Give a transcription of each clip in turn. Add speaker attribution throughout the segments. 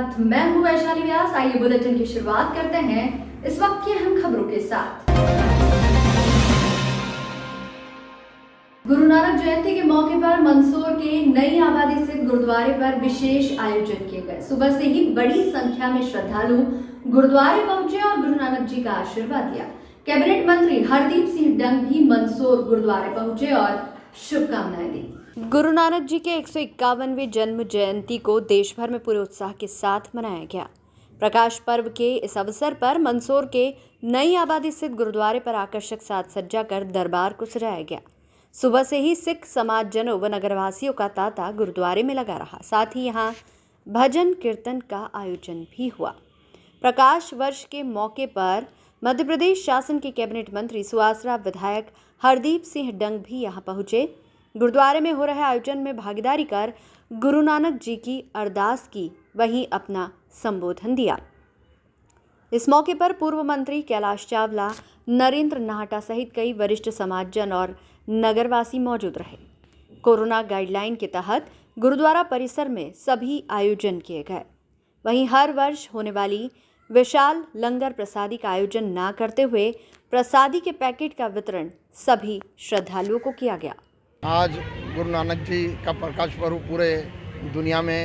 Speaker 1: साथ मैं हूं वैशाली व्यास। आइए बुलेटिन की शुरुआत करते हैं इस वक्त की अहम खबरों के साथ। गुरु नानक जयंती के मौके पर मंदसौर के नई आबादी स्थित गुरुद्वारे पर विशेष आयोजन किए गए। सुबह से ही बड़ी संख्या में श्रद्धालु गुरुद्वारे पहुंचे और गुरु नानक जी का आशीर्वाद लिया। कैबिनेट मंत्री हरदीप सिंह डंग भी मंदसौर गुरुद्वारे पहुंचे और शुभकामनाएं दी। गुरु नानक जी के 151वें जन्म जयंती को देश भर में पूरे उत्साह के साथ मनाया गया। प्रकाश पर्व के इस अवसर पर मंदसौर के नई आबादी स्थित गुरुद्वारे पर आकर्षक साज सज्जा कर दरबार को सजाया गया। सुबह से ही सिख समाजजनों व नगरवासियों का तांता गुरुद्वारे में लगा रहा। साथ ही यहाँ भजन कीर्तन का आयोजन भी हुआ। प्रकाश वर्ष के मौके पर मध्य प्रदेश शासन के कैबिनेट मंत्री सुवासरा विधायक हरदीप सिंह डंग भी यहाँ पहुंचे। गुरुद्वारे में हो रहे आयोजन में भागीदारी कर गुरु नानक जी की अरदास की, वहीं अपना संबोधन दिया। इस मौके पर पूर्व मंत्री कैलाश चावला, नरेंद्र नाहटा सहित कई वरिष्ठ समाजजन और नगरवासी मौजूद रहे। कोरोना गाइडलाइन के तहत गुरुद्वारा परिसर में सभी आयोजन किए गए। वहीं हर वर्ष होने वाली विशाल लंगर प्रसादी का आयोजन न करते हुए प्रसादी के पैकेट का वितरण सभी श्रद्धालुओं को किया गया।
Speaker 2: आज गुरु नानक जी का प्रकाश पर्व पूरे दुनिया में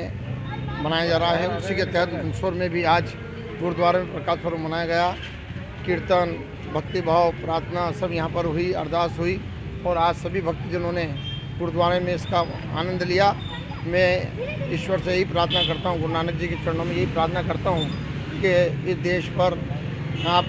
Speaker 2: मनाया जा रहा है। उसी के तहत मंदसौर में भी आज गुरुद्वारे में प्रकाश पर्व मनाया गया। कीर्तन, भक्ति भाव, प्रार्थना सब यहाँ पर हुई, अरदास हुई और आज सभी भक्तजनों ने गुरुद्वारे में इसका आनंद लिया। मैं ईश्वर से यही प्रार्थना करता हूँ, गुरु नानक जी के चरणों में यही प्रार्थना करता हूँ कि इस देश पर आप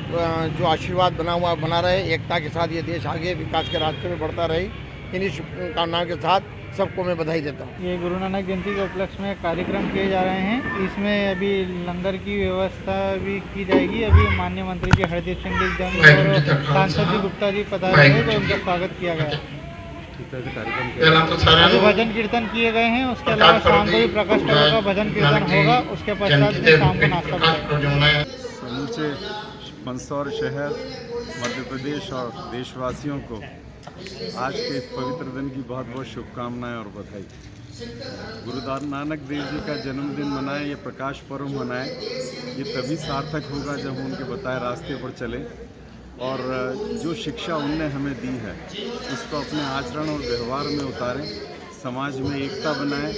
Speaker 2: जो आशीर्वाद बना हुआ बना रहे, एकता के साथ ये देश आगे विकास के रास्ते में बढ़ता रहे। इन्हीं शुभकामनाओं के साथ सबको मैं बधाई देता हूँ।
Speaker 3: ये गुरु नानक जयंती के उपलक्ष्य में कार्यक्रम किए जा रहे हैं। इसमें अभी लंगर की व्यवस्था भी की जाएगी। अभी माननीय मंत्री जी हरदीप सिंह डंग और सांसद जी गुप्ता जी पधारे हैं, तो उनका स्वागत किया गया। अभी भजन कीर्तन किए गए हैं। उसके अलावा शाम को भी प्रकाश पर्व का भजन कीर्तन होगा। उसके पश्चात में शाम को नाश्ता।
Speaker 4: समूचे मंदसौर शहर, मध्य प्रदेश और देशवासियों को आज के इस पवित्र दिन की बहुत बहुत शुभकामनाएं और बधाई। गुरु नानक देव जी का जन्मदिन मनाएं, ये प्रकाश पर्व मनाएं, ये तभी सार्थक होगा जब हम उनके बताए रास्ते पर चलें और जो शिक्षा उनने हमें दी है उसको अपने आचरण और व्यवहार में उतारें। समाज में एकता बनाएं,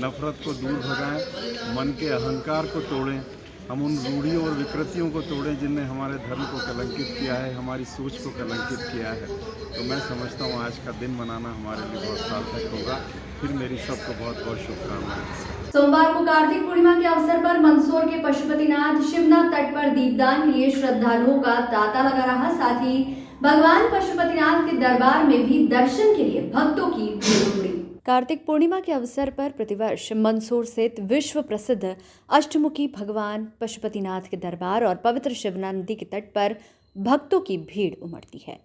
Speaker 4: नफरत को दूर भगाएं, मन के अहंकार को तोड़ें। हम उन रूढ़ियों और विकृतियों को तोड़ें जिनने हमारे धर्म को कलंकित किया है, हमारी सोच को कलंकित किया है। तो मैं समझता हूँ आज का दिन मनाना हमारे लिए बहुत सार्थक होगा। फिर मेरी सबको बहुत बहुत शुभकामनाएं।
Speaker 1: सोमवार को कार्तिक पूर्णिमा के अवसर पर मंदसौर के पशुपतिनाथ शिवनाथ तट पर दीपदान के लिए श्रद्धालुओं का तांता लगा रहा। साथ ही भगवान पशुपतिनाथ के दरबार में भी दर्शन के लिए भक्तों की भीड़ उमड़ी। कार्तिक पूर्णिमा के अवसर पर प्रतिवर्ष मंदसौर स्थित विश्व प्रसिद्ध अष्टमुखी भगवान पशुपतिनाथ के दरबार और पवित्र शिवना नदी के तट पर भक्तों की भीड़ उमड़ती है।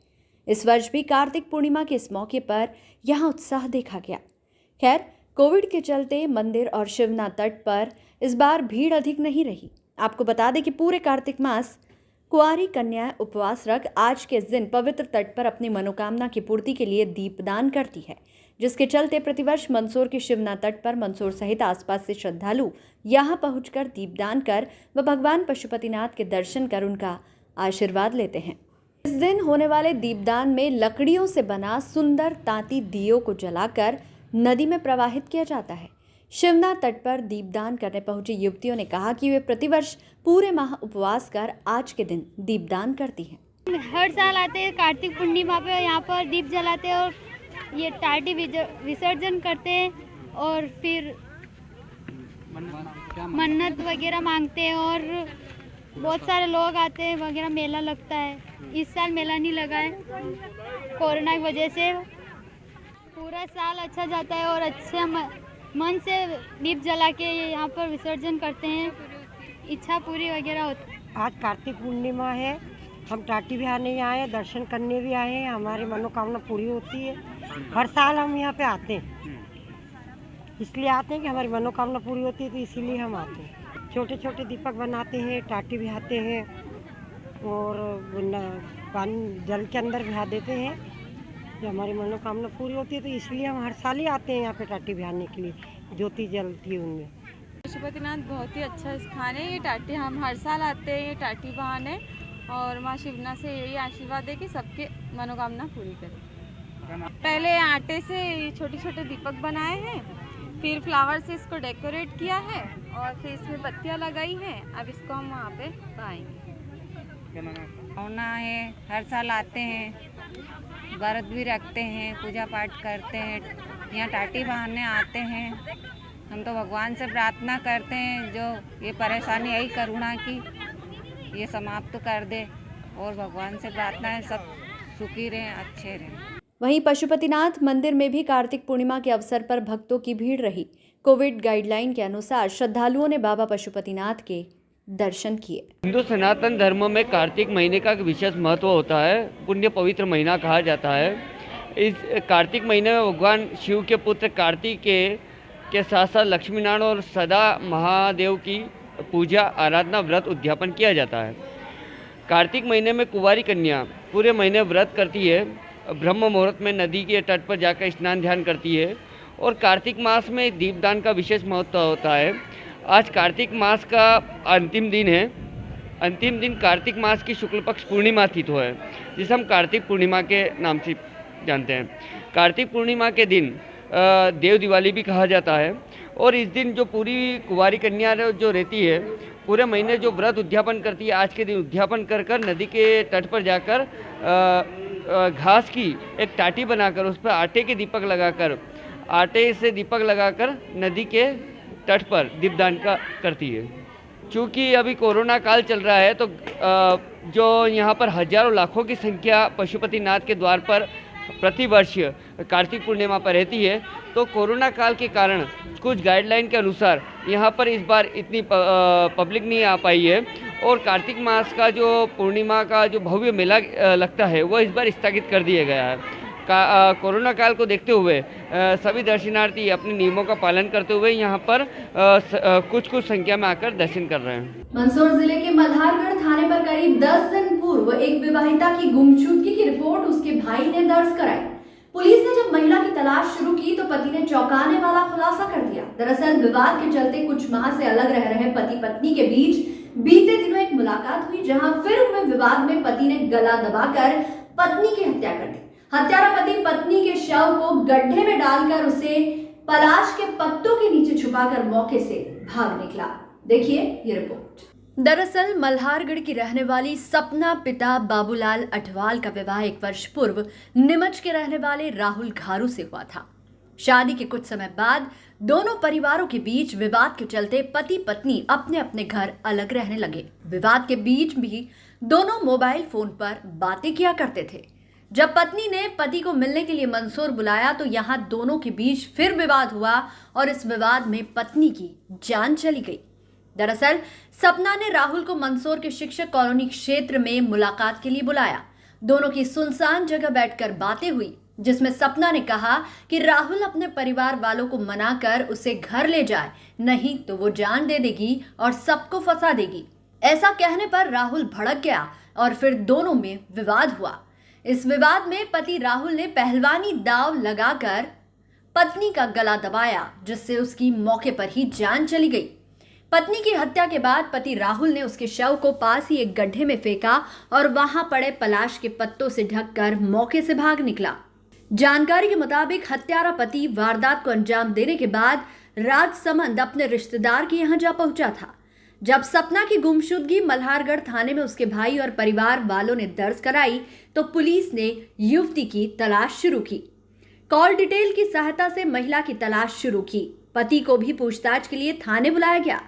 Speaker 1: इस वर्ष भी कार्तिक पूर्णिमा के इस मौके पर यहां उत्साह देखा गया। खैर, कोविड के चलते मंदिर और शिवना तट पर इस बार भीड़ अधिक नहीं रही। आपको बता दें कि पूरे कार्तिक मास कुंवारी कन्याएं उपवास रख आज के इस दिन पवित्र तट पर अपनी मनोकामना की पूर्ति के लिए दीपदान करती है, जिसके चलते प्रतिवर्ष मंदसौर के शिवना तट पर मंदसौर सहित आसपास से श्रद्धालु यहां पहुंचकर दीपदान कर व भगवान पशुपतिनाथ के दर्शन कर उनका आशीर्वाद लेते हैं। इस दिन होने वाले दीपदान में लकड़ियों से बना सुंदर तांती दियों को जलाकर नदी में प्रवाहित किया जाता है। शिवना तट पर दीपदान करने पहुंची युवतियों ने कहा कि वे प्रतिवर्ष पूरे माह उपवास कर आज के दिन दीपदान करती हैं।
Speaker 5: हर साल आते हैं कार्तिक पूर्णिमा पे, यहाँ पर दीप जलाते हैं और ये टाटी विसर्जन करते हैं और फिर मन्नत वगैरह मांगते हैं और बहुत सारे लोग आते हैं वगैरह। मेला लगता है। इस साल मेला नहीं लगा है कोरोना की वजह से। पूरा साल अच्छा जाता है और अच्छे मन से दीप जला के यहाँ पर विसर्जन करते हैं, इच्छा पूरी वगैरह होती है।
Speaker 6: आज कार्तिक पूर्णिमा है। हम टाटी भी आने आए हैं, दर्शन करने भी आए हैं। हमारी मनोकामना पूरी होती है। हर साल हम यहाँ पे आते हैं, इसलिए आते हैं कि हमारी मनोकामना पूरी होती है, तो इसीलिए हम आते हैं। छोटे छोटे दीपक बनाते हैं, टाटी भी आते हैं और पानी जल के अंदर बिहा देते हैं। जो हमारी मनोकामना पूरी होती है, तो इसलिए हम हर साल ही आते हैं यहाँ पे टाटी बिहारने के लिए। ज्योति जलती है उनमें।
Speaker 7: पशुपतिनाथ बहुत ही अच्छा स्थान है। ये टाटी हम हर साल आते हैं, ये टाटी बहाने, और माँ शिवना से यही आशीर्वाद है कि सबके मनोकामना पूरी करें। पहले आटे से छोटे छोटे दीपक बनाए हैं, फिर फ्लावर से इसको डेकोरेट किया है और फिर इसमें बत्तियां लगाई हैं। अब इसको हम वहाँ पे पाएंगे।
Speaker 8: होना है, हर साल आते हैं, व्रत भी रखते हैं, पूजा पाठ करते हैं, यहाँ टाटी बहाने आते हैं। हम तो भगवान से प्रार्थना करते हैं जो ये परेशानी आई कोरोना की, ये समाप्त कर दे, और भगवान से प्रार्थना है सब सुखी रहें, अच्छे रहें।
Speaker 1: वहीं पशुपतिनाथ मंदिर में भी कार्तिक पूर्णिमा के अवसर पर भक्तों की भीड़ रही। कोविड गाइडलाइन के अनुसार श्रद्धालुओं ने बाबा पशुपतिनाथ के दर्शन किए।
Speaker 9: हिंदू सनातन धर्म में कार्तिक महीने का विशेष महत्व होता है, पुण्य पवित्र महीना कहा जाता है। इस कार्तिक महीने में भगवान शिव के पुत्र कार्तिकेय के साथ साथ लक्ष्मी नारायण और सदा महादेव की पूजा आराधना व्रत उद्यापन किया जाता है। कार्तिक महीने में कुंवारी कन्या पूरे महीने व्रत करती है, ब्रह्म मुहूर्त में नदी के तट पर जाकर स्नान ध्यान करती है, और कार्तिक मास में दीपदान का विशेष महत्व होता है। आज कार्तिक मास का अंतिम दिन है। अंतिम दिन कार्तिक मास की शुक्ल पक्ष पूर्णिमा तिथि है, जिसे हम कार्तिक पूर्णिमा के नाम से जानते हैं। कार्तिक पूर्णिमा के दिन देव दिवाली भी कहा जाता है, और इस दिन जो पूरी कुंवारी कन्या जो रहती है, पूरे महीने जो व्रत उद्यापन करती है, आज के दिन उद्यापन कर कर नदी के तट पर जाकर घास की एक टाटी बनाकर उस पर आटे के दीपक लगाकर, आटे से दीपक लगाकर नदी के तट पर दीपदान का करती है। क्योंकि अभी कोरोना काल चल रहा है, तो जो यहाँ पर हजारों लाखों की संख्या पशुपतिनाथ के द्वार पर प्रतिवर्ष कार्तिक पूर्णिमा पर रहती है, तो कोरोना काल के कारण कुछ गाइडलाइन के अनुसार यहाँ पर इस बार इतनी पब्लिक नहीं आ पाई है, और कार्तिक मास का जो पूर्णिमा का जो भव्य मेला लगता है वो इस बार स्थगित कर दिया गया है। कोरोना काल को देखते हुए सभी दर्शनार्थी अपने नियमों का पालन करते हुए यहाँ पर कुछ संख्या में आकर दर्शन कर रहे हैं।
Speaker 1: मंदसौर जिले के मल्हारगढ़ थाने पर करीब 10 दिन पूर्व एक विवाहिता की गुमशुदगी की रिपोर्ट उसके भाई ने दर्ज कराई। पुलिस ने जब महिला की तलाश शुरू की तो पति ने चौंकाने वाला खुलासा कर दिया। दरअसल विवाद के चलते कुछ माह से अलग रह रहे पति पत्नी के बीच बीते दिनों एक मुलाकात हुई, जहां फिर हुए विवाद में पति ने गला दबाकर पत्नी की हत्या कर दी। हत्यारा पति पत्नी के शव को गड्ढे में डालकर उसे पलाश के पत्तों के नीचे छुपाकर मौके से भाग निकला। देखिए ये रिपोर्ट। दरअसल मल्हारगढ़ की रहने वाली सपना पिता बाबूलाल अठवाल का विवाह 1 वर्ष पूर्व नीमच के रहने वाले राहुल घारू से हुआ था। शादी के कुछ समय बाद दोनों परिवारों के बीच विवाद के चलते पति पत्नी अपने अपने घर अलग रहने लगे। विवाद के बीच भी दोनों मोबाइल फोन पर बातें किया करते थे। जब पत्नी ने पति को मिलने के लिए मंदसौर बुलाया तो यहाँ दोनों के बीच फिर विवाद हुआ और इस विवाद में पत्नी की जान चली गई। दरअसल सपना ने राहुल को मंदसौर के शिक्षक कॉलोनी क्षेत्र में मुलाकात के लिए बुलाया। दोनों की सुनसान जगह बैठकर बातें हुई, जिसमें सपना ने कहा कि राहुल अपने परिवार वालों को मनाकर उसे घर ले जाए, नहीं तो वो जान दे देगी और सबको फंसा देगी। ऐसा कहने पर राहुल भड़क गया और फिर दोनों में विवाद हुआ। इस विवाद में पति राहुल ने पहलवानी दांव लगाकर पत्नी का गला दबाया, जिससे उसकी मौके पर ही जान चली गई। पत्नी की हत्या के बाद पति राहुल ने उसके शव को पास ही एक गड्ढे में फेंका और वहां पड़े पलाश के पत्तों से ढककर मौके से भाग निकला। जानकारी के मुताबिक हत्यारा पति वारदात को अंजाम देने के बाद राजसमंद अपने रिश्तेदार के यहाँ जा पहुंचा था। जब सपना की गुमशुदगी मल्हारगढ़ थाने में उसके भाई और परिवार वालों ने दर्ज कराई तो पुलिस ने युवती की तलाश शुरू की। कॉल डिटेल की सहायता से महिला की तलाश शुरू की। पति को भी पूछताछ के लिए थाने बुलाया गया।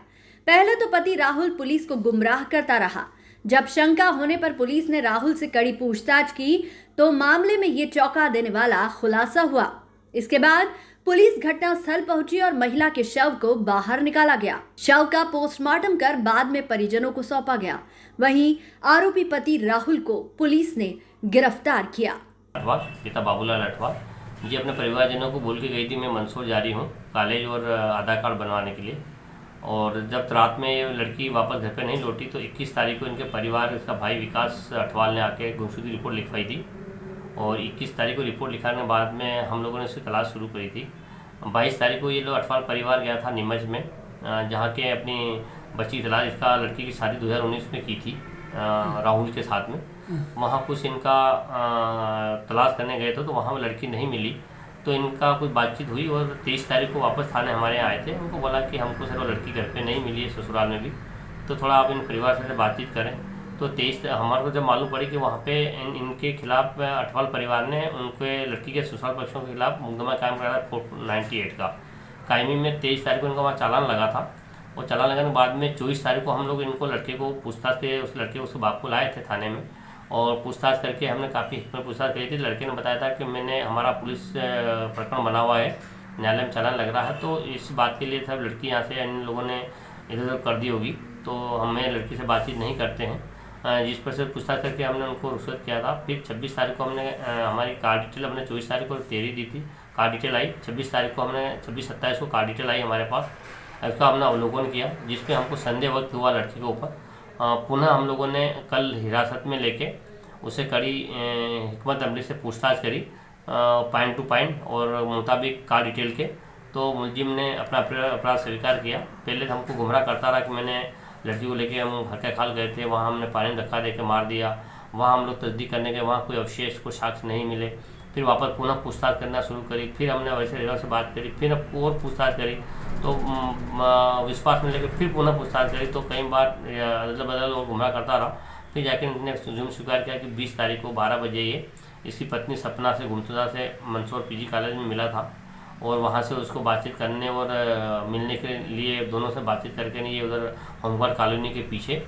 Speaker 1: पहले तो पति राहुल पुलिस को गुमराह करता रहा। जब शंका होने पर पुलिस ने राहुल से कड़ी पूछताछ की तो मामले में ये चौंका देने वाला खुलासा हुआ। इसके बाद पुलिस घटनास्थल पहुंची और महिला के शव को बाहर निकाला गया। शव का पोस्टमार्टम कर बाद में परिजनों को सौंपा गया। वहीं आरोपी पति राहुल को पुलिस ने गिरफ्तार किया।
Speaker 10: पिता बाबूलाल अठवाल जी अपने परिवारजनों को बोल के गई थी मैं मंदसौर जा रही हूँ कॉलेज और आधार कार्ड बनवाने के लिए, और जब रात में ये लड़की वापस घर पे नहीं लौटी तो 21 तारीख को इनके परिवार, इसका भाई विकास अठवाल ने आके गुमशुदगी रिपोर्ट लिखवाई थी, और 21 तारीख को रिपोर्ट लिखाने के बाद में हम लोगों ने इसकी तलाश शुरू करी थी। 22 तारीख को ये लोग अठवाल परिवार गया था नीमच में, जहाँ के अपनी बच्ची की तलाश, इसका लड़की की शादी 2019 में की थी राहुल के साथ में। वहाँ कुछ इनका तलाश करने गए थे तो वहाँ लड़की नहीं मिली, तो इनका कुछ बातचीत हुई और 23 तारीख को वापस थाने हमारे यहाँ आए थे। उनको बोला कि हमको सर वो लड़की घर पे नहीं मिली है, ससुराल में भी, तो थोड़ा आप इन परिवार से बातचीत करें। तो 23 हमारे को जब मालूम पड़ी कि वहाँ पे इनके खिलाफ अठवाल परिवार ने उनके लड़की के ससुराल पक्षों के खिलाफ मुकदमा कायम कराया 498 का। कायमी में 23 तारीख को इनका वहाँ चालान लगा था, और चालान लगाने के बाद में 24 तारीख को हम लोग इनको लड़के को पूछताछ के, उस लड़के को उसके बाप को लाए थे थाने में, और पूछताछ करके हमने काफ़ी हिकमत पूछताछ करी थी। लड़के ने बताया था कि मैंने हमारा पुलिस प्रकरण बना हुआ है, न्यायालय में चालान लग रहा है, तो इस बात के लिए सब लड़की यहाँ से इन लोगों ने इधर उधर कर दी होगी, तो हमें लड़की से बातचीत नहीं करते हैं। जिस पर से पूछताछ करके हमने उनको रुश्वत किया था। फिर 26 तारीख को हमने हमारी कार डिटेल हमने 24 तारीख को तेरी दी थी, कार डिटेल आई। 26 तारीख को हमने 26-27 को कार डिटेल आई हमारे पास, इसका हमने अवलोकन किया, जिसपे हमको संदेह वक्त हुआ लड़की के ऊपर। पुनः हम लोगों ने कल हिरासत में लेके उसे कड़ी हिकमत अमली से पूछताछ करी पॉइंट टू पॉइंट और मुताबिक कार डिटेल के। तो मुलजिम ने अपना अपराध स्वीकार किया। पहले तो हमको गुमराह करता रहा कि मैंने लड़की को लेके हम घर के खाल गए थे, वहाँ हमने पानी धक्का दे के मार दिया, वहाँ हम लोग तस्दीक करने के वहाँ कोई अवशेष को साक्ष्य नहीं मिले। फिर वापस पुनः पूछताछ करना शुरू करी, फिर हमने वैसे रिजल्ट से बात करी, फिर और पूछताछ करी, तो विश्वास में लेकर फिर पुनः पूछताछ करी, तो कई बार अदल बदल और गुमराह करता रहा। फिर जाके इन्होंने जुर्म स्वीकार किया कि 20 तारीख को 12 बजे ये इसकी पत्नी सपना से गुमशुदा से मंदसौर पीजी कॉलेज में मिला था, और वहाँ से उसको बातचीत करने और मिलने के लिए दोनों से बातचीत करके नहीं, ये उधर होमगार्ड कॉलोनी के पीछे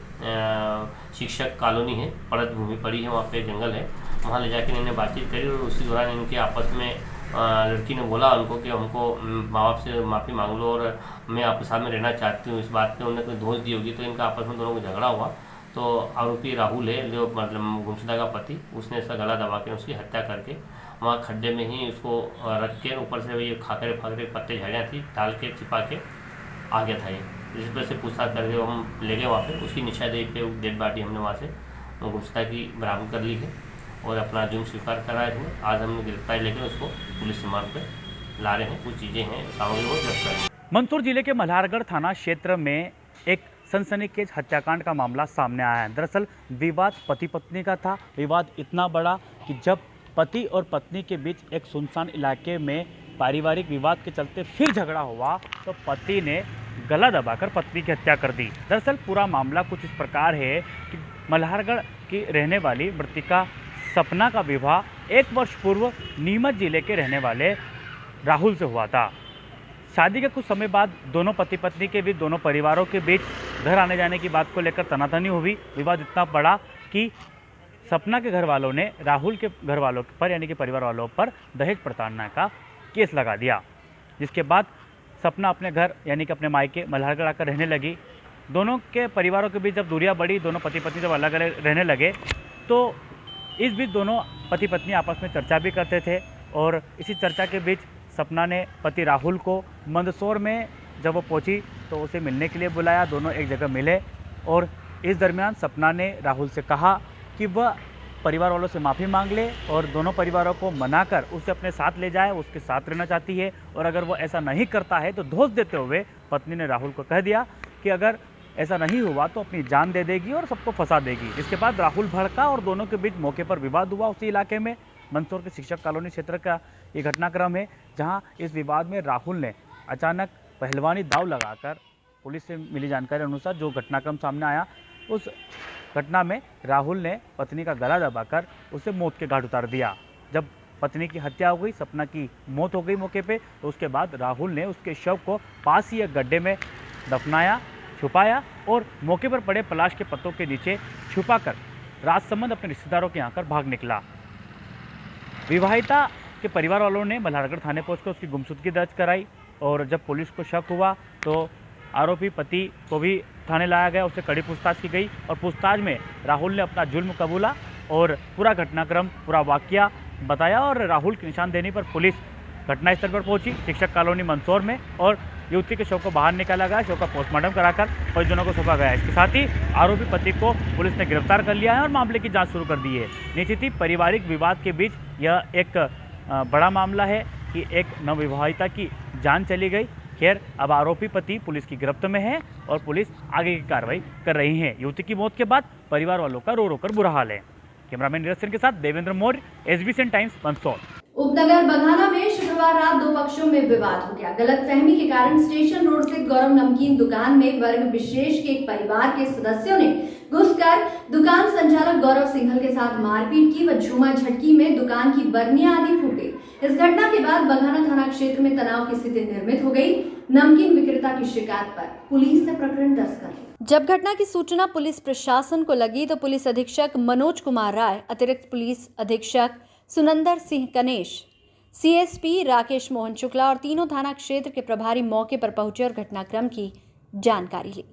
Speaker 10: शिक्षक कॉलोनी है, पड़त भूमि पड़ी है, वहाँ पे जंगल है, वहाँ ले जाकर इन्होंने बातचीत करी। और उसी दौरान इनके आपस में लड़की ने बोला उनको कि हमको माँ बाप से माफ़ी मांग लो और मैं आपके साथ में रहना चाहती हूँ। इस बात पे उन्होंने कोई दोष दी होगी, तो इनका आपस में दोनों को झगड़ा हुआ। तो आरोपी राहुल है जो मतलब गुमशुदा का पति, उसने इसका गला दबा के उसकी हत्या करके वहाँ खड्डे में ही उसको रख के ऊपर से ये खाकरे फाकरे पत्ते झाड़ियाँ थी डाल के छिपा के आ गया था ये। जिस वजह से पूछताछ करके हम ले गए वहाँ पे, उसकी निशानदेही पे डेड बॉडी हमने वहाँ से गुमशुदा की बरामद कर ली है और अपना जुर्म स्वीकार करा है। आज हमने गिरफ्तारी लेकर उसको पुलिस रिमांड पे ला रहे हैं। कुछ चीज़ें हैं सामग्री वो जब्त करें।
Speaker 11: मंदसौर जिले के मल्हारगढ़ थाना क्षेत्र में एक सनसनीखेज हत्याकांड का मामला सामने आया है। दरअसल विवाद पति पत्नी का था। विवाद इतना बड़ा कि जब पति और पत्नी के बीच एक सुनसान इलाके में पारिवारिक विवाद के चलते फिर झगड़ा हुआ तो पति ने गला दबाकर पत्नी की हत्या कर दी। दरअसल पूरा मामला कुछ इस प्रकार है कि मल्हारगढ़ की रहने वाली मृतिका सपना का विवाह 1 वर्ष पूर्व नीमच जिले के रहने वाले राहुल से हुआ था। शादी के कुछ समय बाद दोनों पति पत्नी के बीच, दोनों परिवारों के बीच घर आने जाने की बात को लेकर तनातनी हुई। विवाद इतना बड़ा कि सपना के घर वालों ने राहुल के घर वालों पर यानी कि परिवार वालों पर दहेज प्रताड़ना का केस लगा दिया, जिसके बाद सपना अपने घर यानी कि अपने मायके मल्हारगढ़ आकर रहने लगी। दोनों के परिवारों के बीच जब दूरियां बढ़ी, दोनों पति पत्नी जब अलग अलग रहने लगे, तो इस बीच दोनों पति पत्नी आपस में चर्चा भी करते थे। और इसी चर्चा के बीच सपना ने पति राहुल को मंदसौर में जब वो पहुंची तो उसे मिलने के लिए बुलाया। दोनों एक जगह मिले और इस दरमियान सपना ने राहुल से कहा कि वह परिवार वालों से माफ़ी मांग ले और दोनों परिवारों को मनाकर उसे अपने साथ ले जाए, उसके साथ रहना चाहती है। और अगर वो ऐसा नहीं करता है तो दोष देते हुए पत्नी ने राहुल को कह दिया कि अगर ऐसा नहीं हुआ तो अपनी जान दे देगी और सबको फंसा देगी। इसके बाद राहुल भड़का और दोनों के बीच मौके पर विवाद हुआ। उसी इलाके में मंदसौर के शिक्षक कॉलोनी क्षेत्र का ये घटनाक्रम है, जहां इस विवाद में राहुल ने अचानक पहलवानी दाव लगाकर, पुलिस से मिली जानकारी अनुसार जो घटनाक्रम सामने आया, उस घटना में राहुल ने पत्नी का गला दबाकर उसे मौत के घाट उतार दिया। जब पत्नी की हत्या हो गई, सपना की मौत हो गई मौके पे, तो उसके बाद राहुल ने उसके शव को पास ही एक गड्ढे में दफनाया, छुपाया और मौके पर पड़े पलाश के पत्तों के नीचे छुपाकर राजसमंद अपने रिश्तेदारों के यहाँ कर भाग निकला। विवाहिता के परिवार वालों ने मल्हारगढ़ थाने पहुंचकर उसकी गुमशुदगी दर्ज कराई और जब पुलिस को शक हुआ तो आरोपी पति को भी थाने लाया गया, उससे कड़ी पूछताछ की गई और पूछताछ में राहुल ने अपना जुल्म कबूला और पूरा घटनाक्रम, पूरा वाकया बताया। और राहुल की निशानदेही पर पुलिस घटनास्थल पर पहुंची शिक्षक कॉलोनी मंदसौर में और युवती के शव को बाहर निकाला गया। शव का पोस्टमार्टम कराकर परिजनों को सौंपा गया। इसके साथ ही आरोपी पति को पुलिस ने गिरफ्तार कर लिया है और मामले की जांच शुरू कर दी है। निश्चित ही पारिवारिक विवाद के बीच यह एक बड़ा मामला है कि एक नवविवाहिता की जान चली गई खैर अब आरोपी पति पुलिस की गिरफ्त में है और पुलिस आगे की कार्रवाई कर रही है। युवती की मौत के बाद परिवार वालों का रो रो कर बुरा हाल है। कैमरामैन नीरज सेन के साथ देवेंद्र मौर्य, SBCN टाइम्स, मंदसौर।
Speaker 1: उपनगर बघाना में शुक्रवार रात दो पक्षों में विवाद हो गया। गलतफहमी के कारण स्टेशन रोड स्थित गौरव नमकीन दुकान में वर्ग विशेष के एक परिवार के सदस्यों ने घुसकर दुकान संचालक गौरव सिंघल के साथ मारपीट की व झूमा झटकी में दुकान की बर्नियां आदि फूट गई। इस घटना के बाद बघाना थाना क्षेत्र में तनाव की स्थिति निर्मित हो गई। नमकीन विक्रेता की शिकायत पर पुलिस ने प्रकरण दर्ज कर लिया। जब घटना की सूचना पुलिस प्रशासन को लगी तो पुलिस अधीक्षक मनोज कुमार राय, अतिरिक्त पुलिस अधीक्षक सुनंदर सिंह कनेश, CSP राकेश मोहन शुक्ला और तीनों थाना क्षेत्र के प्रभारी मौके पर पहुंचे और घटनाक्रम की जानकारी ली।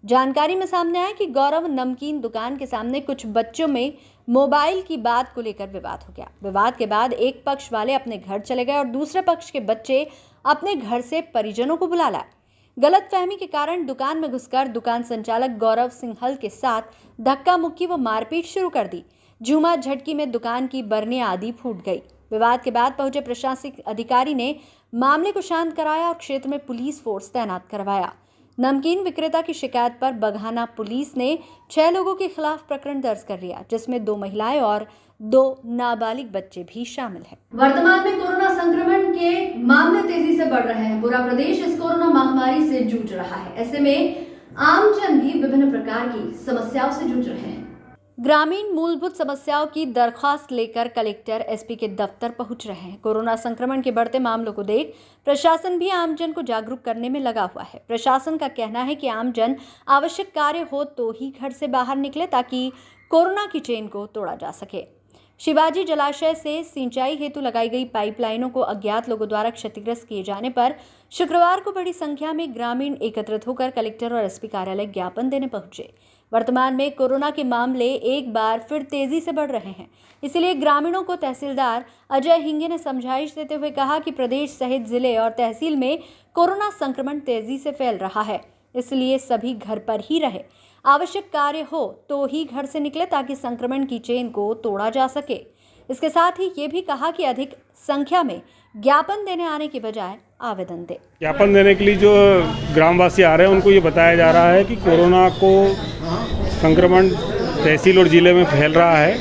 Speaker 1: जानकारी में सामने आया कि गौरव नमकीन दुकान के सामने कुछ बच्चों में मोबाइल की बात को लेकर विवाद हो गया। विवाद के बाद एक पक्ष वाले अपने घर चले गए और दूसरे पक्ष के बच्चे अपने घर से परिजनों को बुला लाए। गलतफहमी के कारण दुकान में घुसकर दुकान संचालक गौरव सिंघल के साथ धक्का मुक्की व मारपीट शुरू कर दी। झूमा झटकी में दुकान की बर्नियां आदि फूट गई। विवाद के बाद पहुंचे प्रशासनिक अधिकारी ने मामले को शांत कराया और क्षेत्र में पुलिस फोर्स तैनात करवाया। नमकीन विक्रेता की शिकायत पर बघाना पुलिस ने 6 लोगों के खिलाफ प्रकरण दर्ज कर लिया, जिसमें 2 महिलाएं और 2 नाबालिग बच्चे भी शामिल हैं। वर्तमान में कोरोना संक्रमण के मामले तेजी से बढ़ रहे हैं। पूरा प्रदेश इस कोरोना महामारी से जूझ रहा है। ऐसे में आमजन भी विभिन्न प्रकार की समस्याओं से जूझ रहे हैं। ग्रामीण मूलभूत समस्याओं की दरख्वास्त लेकर कलेक्टर SP के दफ्तर पहुंच रहे हैं। कोरोना संक्रमण के बढ़ते मामलों को देख प्रशासन भी आमजन को जागरूक करने में लगा हुआ है। प्रशासन का कहना है कि आमजन आवश्यक कार्य हो तो ही घर से बाहर निकले ताकि कोरोना की चेन को तोड़ा जा सके। शिवाजी जलाशय से सिंचाई हेतु लगाई गई पाइपलाइनों को अज्ञात लोगों द्वारा क्षतिग्रस्त किए जाने पर शुक्रवार को बड़ी संख्या में ग्रामीण एकत्रित होकर कलेक्टर और SP कार्यालय ज्ञापन देने पहुंचे। वर्तमान में कोरोना के मामले एक बार फिर तेजी से बढ़ रहे हैं, इसलिए ग्रामीणों को तहसीलदार अजय हिंगे ने समझाइश देते हुए कहा कि प्रदेश सहित जिले और तहसील में कोरोना संक्रमण तेजी से फैल रहा है, इसलिए सभी घर पर ही रहे। आवश्यक कार्य हो तो ही घर से निकले ताकि संक्रमण की चेन को तोड़ा जा सके। इसके साथ ही ये भी कहा कि अधिक संख्या में ज्ञापन देने आने की बजाय आवेदन दे।
Speaker 12: ज्ञापन देने के लिए जो ग्रामवासी आ रहे हैं उनको ये बताया जा रहा है कि कोरोना को संक्रमण तहसील और ज़िले में फैल रहा है,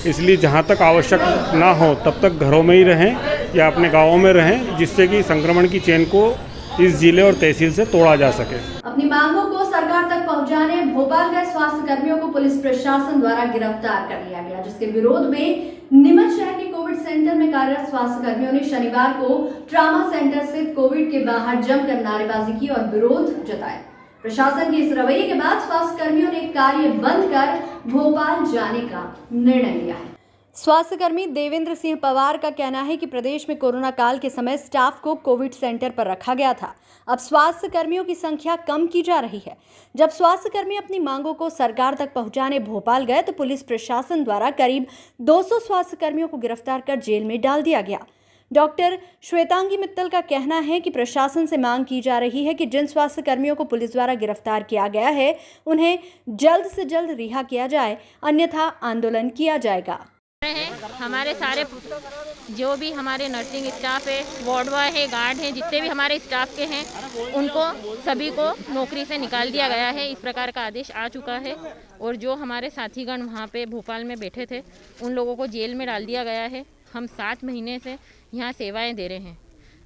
Speaker 12: इसलिए जहाँ तक आवश्यक ना हो तब तक घरों में ही रहें या अपने गाँवों में रहें, जिससे कि संक्रमण की चेन को इस जिले और तहसील से तोड़ा जा सके।
Speaker 1: अपनी मांगों को सरकार तक पहुंचाने भोपाल गए स्वास्थ्य कर्मियों को पुलिस प्रशासन द्वारा गिरफ्तार कर लिया गया, जिसके विरोध में नीमच शहर के कोविड सेंटर में कार्यरत स्वास्थ्य कर्मियों ने शनिवार को ट्रामा सेंटर स्थित कोविड के बाहर जमकर नारेबाजी की और विरोध जताया। प्रशासन के इस रवैये के बाद स्वास्थ्य कर्मियों ने कार्य बंद कर भोपाल जाने का निर्णय लिया है। स्वास्थ्य कर्मी देवेंद्र सिंह पवार का कहना है कि प्रदेश में कोरोना काल के समय स्टाफ को कोविड सेंटर पर रखा गया था। अब स्वास्थ्य कर्मियों की संख्या कम की जा रही है। जब स्वास्थ्य कर्मी अपनी मांगों को सरकार तक पहुंचाने भोपाल गए तो पुलिस प्रशासन द्वारा करीब 200 स्वास्थ्य कर्मियों को गिरफ्तार कर जेल में डाल दिया गया। डॉक्टर श्वेतांगी मित्तल का कहना है कि प्रशासन से मांग की जा रही है कि जिन स्वास्थ्य कर्मियों को पुलिस द्वारा गिरफ्तार किया गया है उन्हें जल्द से जल्द रिहा किया जाए, अन्यथा आंदोलन किया जाएगा।
Speaker 13: हमारे सारे जो भी हमारे नर्सिंग स्टाफ है, वार्ड बॉय है, गार्ड हैं, जितने भी हमारे स्टाफ के हैं उनको सभी को नौकरी से निकाल दिया गया है। इस प्रकार का आदेश आ चुका है और जो हमारे साथीगण वहाँ पे भोपाल में बैठे थे उन लोगों को जेल में डाल दिया गया है। हम 7 महीने से यहाँ सेवाएं दे रहे हैं,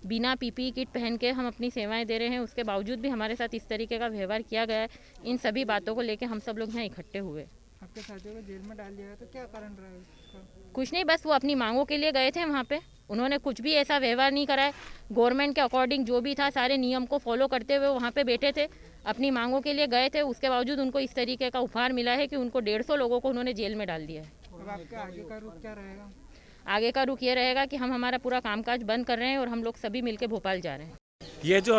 Speaker 13: बिना PPE किट पहन के हम अपनी सेवाएं दे रहे हैं। उसके बावजूद भी हमारे साथ इस तरीके का व्यवहार किया गया है। इन सभी बातों को लेकर हम सब लोग यहाँ इकट्ठे हुए।
Speaker 3: आपके साथियों को जेल में डाल दिया गया तो क्या कारण रहा है इसका?
Speaker 13: कुछ नहीं, बस वो अपनी मांगों के लिए गए थे वहाँ पे। उन्होंने कुछ भी ऐसा व्यवहार नहीं करा है। गवर्नमेंट के अकॉर्डिंग जो भी था सारे नियम को फॉलो करते हुए वहाँ पे बैठे थे, अपनी मांगों के लिए गए थे। उसके बावजूद उनको इस तरीके का उपहार मिला है कि उनको 150 लोगों को उन्होंने जेल में डाल दिया है।
Speaker 3: अब आपका आगे का रुख क्या रहेगा?
Speaker 13: आगे का रुख ये रहेगा कि हम हमारा पूरा कामकाज बंद कर रहे हैं और हम लोग सभी मिलकर भोपाल जा रहे हैं।
Speaker 14: ये जो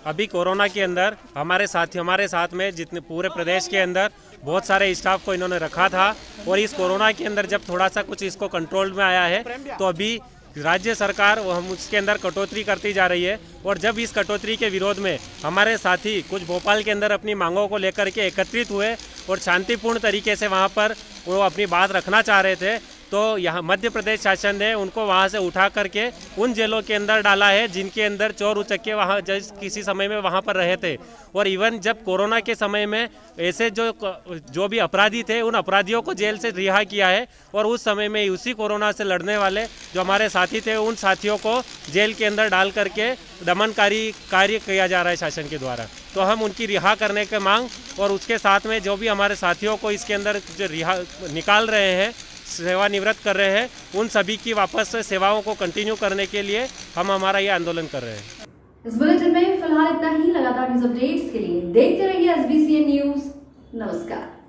Speaker 14: अभी कोरोना के अंदर हमारे साथ में जितने पूरे प्रदेश के अंदर बहुत सारे स्टाफ को इन्होंने रखा था और इस कोरोना के अंदर जब थोड़ा सा कुछ इसको कंट्रोल में आया है तो अभी राज्य सरकार हम उसके अंदर कटौती करती जा रही है। और जब इस कटौती के विरोध में हमारे साथी कुछ भोपाल के अंदर अपनी मांगों को लेकर के एकत्रित हुए और शांतिपूर्ण तरीके से वहाँ पर वो अपनी बात रखना चाह रहे थे, तो यहाँ मध्य प्रदेश शासन ने उनको वहाँ से उठा करके उन जेलों के अंदर डाला है जिनके अंदर चोर उचक्के वहाँ किसी समय में वहाँ पर रहे थे। और इवन जब कोरोना के समय में ऐसे जो भी अपराधी थे उन अपराधियों को जेल से रिहा किया है, और उस समय में उसी कोरोना से लड़ने वाले जो हमारे साथी थे उन साथियों को जेल के अंदर डाल करके दमनकारी कार्य किया जा रहा है शासन के द्वारा। तो हम उनकी रिहा करने की मांग, और उसके साथ में जो भी हमारे साथियों को इसके अंदर जो रिहा निकाल रहे हैं, सेवानिवृत्त कर रहे हैं, उन सभी की वापस सेवाओं को कंटिन्यू करने के लिए हम हमारा ये आंदोलन कर रहे हैं।
Speaker 1: इस बुलेटिन में फिलहाल इतना ही। लगातार न्यूज अपडेट्स के लिए देखते रहिए SBCN न्यूज। नमस्कार।